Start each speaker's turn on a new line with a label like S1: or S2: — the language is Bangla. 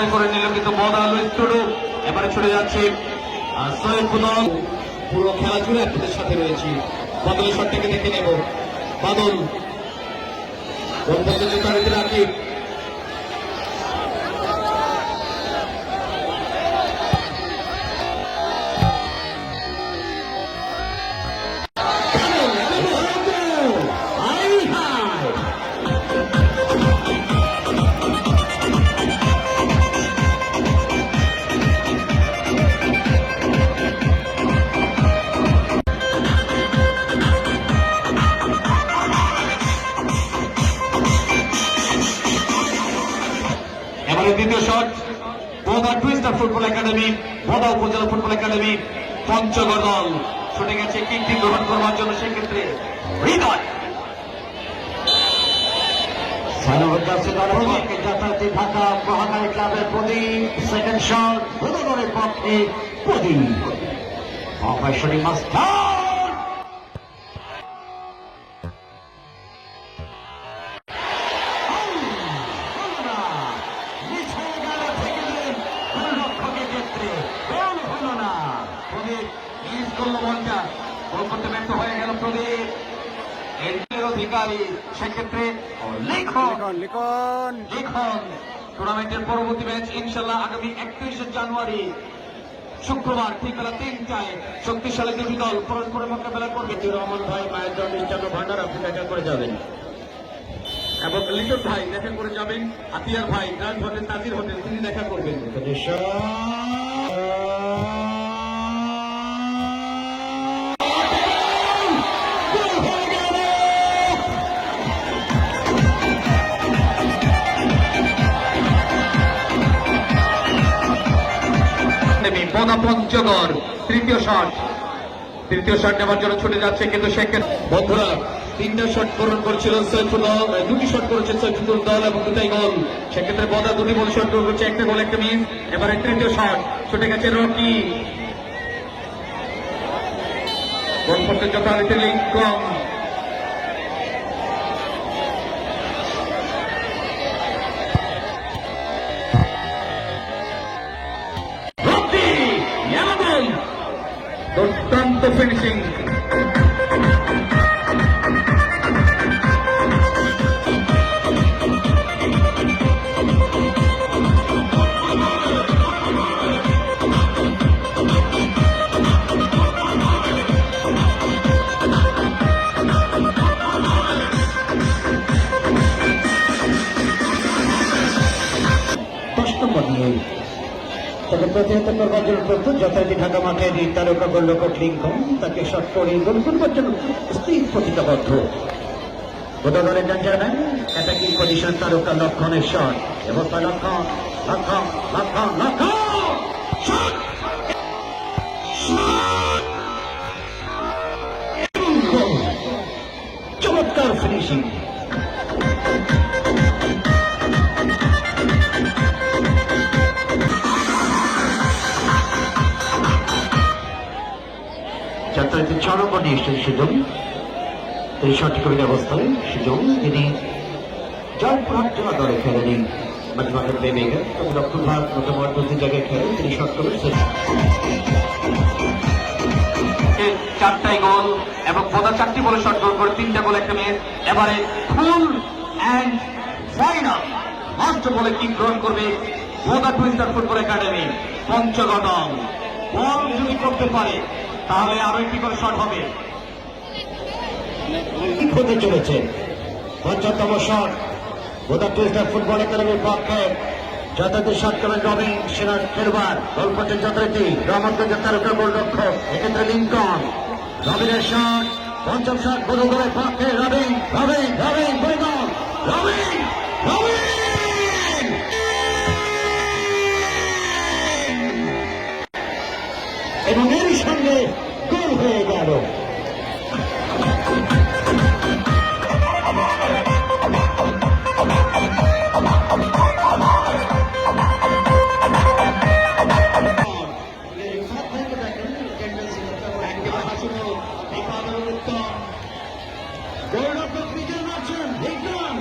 S1: আদায় করে নিল, কিন্তু বদল স্টুডু এবারে ছুটে যাচ্ছে সৈয়দুল। পুরো খেলা জুড়ে আপনাদের সাথে রয়েছি। বাদলের শটটাকে দেখে নেব। বাদল গোলপথে জুতা রেখে রাখি। দ্বিতীয় shot Boda twister football academy, Boda উপজেলা ফুটবল একাডেমি পঞ্চগড় দল ছুটে গেছে কিকটি গ্রহণ করবার জন্য। সেক্ষেত্রে হৃদয়
S2: ঢাকা মহাকালী ক্লাবের প্রদীপ, সেকেন্ড শট বোদাগড়ের পক্ষে প্রদীপ।
S1: অধিকারী সেক্ষেত্রে লিখন টুর্নামেন্টের পরবর্তী ম্যাচ ইনশাল্লাহ আগামী 31 জানুয়ারি শুক্রবার ঠিক বেলা 3টায় শক্তিশালী দুটি দল পরস্পরের মোকাবেলা করবে।
S2: রহমান ভাই মায়ের জন্য মিষ্টান্ন ভান্ডার আপনি দেখা করে যাবেন,
S1: এবং লিটন ভাই দেখা করে যাবেন। আতিয়ার ভাই গ্র্যান্ড হোটেল, তাজির হোটেল, তিনি দেখা করবেন। বোদা পঞ্চগড় তৃতীয় শট নেওয়ার জন্য ছুটে যাচ্ছে, কিন্তু সেক্ষেত্রে বন্ধুরা 3টা শট পূরণ করছিল সৈফুল্লাহ, 2টি শট করেছে সৈফুল দল এবং 2টাই গোল। সেক্ষেত্রে বদা 2টি বল শট করছে, একটা গোল একটা মিস। এবারে তৃতীয় শট ছুটে গেছে রকি, গোল করতে যথারীতি লিঙ্কন। দুর্দান্ত ফিনিশিং।
S2: তবে প্রতিহত করবার জন্য প্রস্তুত যথারীতি ঢাকা মাঠে তারকা গোলরক্ষক লিঙ্কন তাকে শট করে গোল করবার জন্য স্থির প্রতিজ্ঞাবদ্ধ। বোদাগড়ের ডেঞ্জারম্যান অ্যাটাকিং পজিশন তারকা লক্ষণের শট এবং লক্ষণ লক্ষণ লক্ষণ লক্ষণ চমৎকার ফিনিশিং। যাত্রাতে চরমপদে এসছেন সুযোগ, তিনি সঠিক অবস্থায় সুযোগ, তিনি জয়পুরহাট জেলা দলে খেলেনি মাঝমাঠের নেমে গেলেন, তবে দক্ষিণ ভারত মোটামুটি প্রতি জায়গায় খেলেন, তিনি শট করেছেন।
S1: 4টাই গোল এবং বোদা 4টি বলে শট গোল করে 3টা গোল একটা মিস। এবারে ফুল অ্যান্ড ফাইনাল লাস্ট বলে কিক গ্রহণ করবে Boda twister football academy Panchagarh দল। বল যদি করতে পারে তাহলে আরো একটি করে শট হবে।
S2: হতে চলেছে ৫৫তম শট বোদা টুইস্টার ফুটবল একাডেমির পক্ষে। যথারীতি শট করবেন রবিন সেনার খেলবার, গোল করছেন যথারীতি রহমতগঞ্জ তারকা গোলরক্ষক এক্ষেত্রে লিঙ্কন। রবিনের শট, পঞ্চম শট বোদাগড়ের পক্ষে। রবিন রবিন রবিন রবিন রবিন রবিন এবং এর সঙ্গে গোল হয়ে গেল। গোলরক্ষক বিজয় মারছেন লিঙ্কন